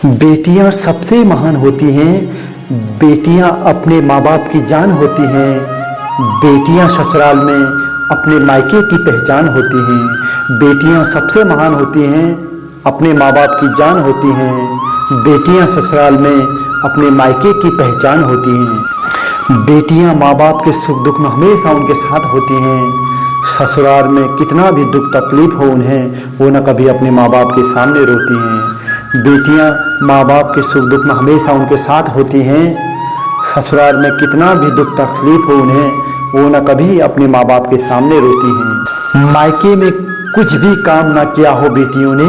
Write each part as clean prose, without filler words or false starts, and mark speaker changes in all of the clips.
Speaker 1: बेटियां सबसे महान होती हैं। बेटियां अपने माँ बाप की जान होती हैं। बेटियां ससुराल में अपने मायके की पहचान होती हैं। बेटियां सबसे महान होती हैं, अपने माँ बाप की जान होती हैं। बेटियां ससुराल में अपने मायके की पहचान होती हैं। बेटियां माँ बाप के सुख दुख में हमेशा उनके साथ होती हैं। ससुराल में कितना भी दुख तकलीफ हो उन्हें, वो न कभी अपने माँ बाप के सामने रोती हैं। बेटियां माँ बाप के सुख दुख में हमेशा उनके साथ होती हैं। ससुराल में कितना भी दुख तकलीफ हो उन्हें, वो न कभी अपने माँ बाप के सामने रोती हैं। मायके में कुछ भी काम ना किया हो बेटियों ने,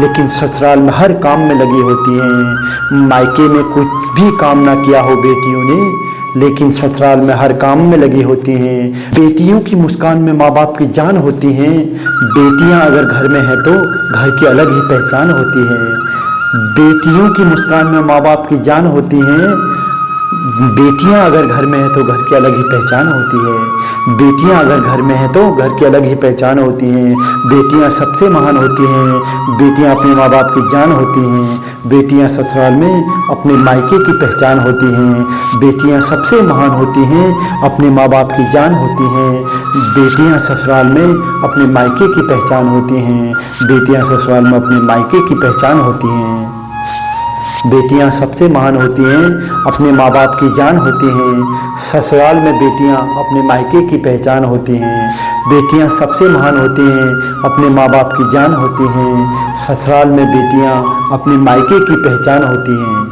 Speaker 1: लेकिन ससुराल में हर काम में लगी होती हैं। मायके में कुछ भी काम ना किया हो बेटियों ने, लेकिन ससुराल में हर काम में लगी होती हैं। बेटियों की मुस्कान में माँ बाप की जान होती हैं। बेटियां अगर घर में हैं तो घर की अलग ही पहचान होती है। बेटियों की मुस्कान में माँ बाप की जान होती हैं। बेटियां अगर घर में हैं तो घर की अलग ही पहचान होती है। बेटियां अगर घर में हैं तो घर की अलग ही पहचान होती हैं। बेटियां सबसे महान होती हैं। बेटियां अपने माँ बाप की जान होती हैं। बेटियां ससुराल में अपने मायके की पहचान होती हैं। बेटियां सबसे महान होती हैं, अपने माँ बाप की जान होती हैं। बेटियां ससुराल में अपने मायके की पहचान होती हैं। बेटियां ससुराल में अपने मायके की पहचान होती हैं। बेटियां सबसे महान होती हैं, अपने माँ बाप की जान होती हैं। ससुराल में बेटियां अपने मायके की पहचान होती हैं। बेटियां सबसे महान होती हैं, अपने माँ बाप की जान होती हैं। ससुराल में बेटियां अपने मायके की पहचान होती हैं।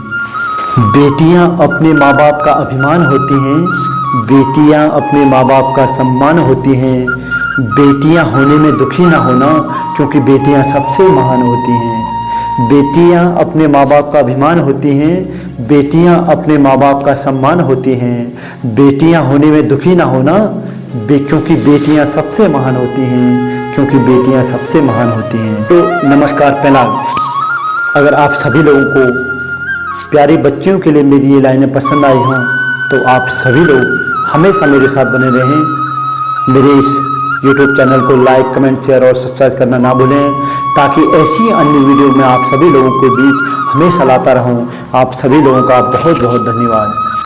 Speaker 1: बेटियां अपने माँ बाप का अभिमान होती हैं। बेटियां अपने माँ बाप का सम्मान होती हैं। बेटियां होने में दुखी ना होना, क्योंकि बेटियां सबसे महान होती हैं। बेटियां अपने माँ बाप का अभिमान होती हैं। बेटियां अपने माँ बाप का सम्मान होती हैं। बेटियां होने में दुखी ना होना, क्योंकि बेटियां सबसे महान होती हैं। क्योंकि बेटियां सबसे महान होती हैं। तो नमस्कार प्रणाम। अगर आप सभी लोगों को प्यारी बच्चियों के लिए मेरी ये लाइनें पसंद आई हों, तो आप सभी लोग हमेशा मेरे साथ बने रहें। मेरे इस YouTube चैनल को लाइक, कमेंट, शेयर और सब्सक्राइब करना ना भूलें, ताकि ऐसी अन्य वीडियो में आप सभी लोगों के बीच हमेशा लाता रहूं। आप सभी लोगों का बहुत बहुत धन्यवाद।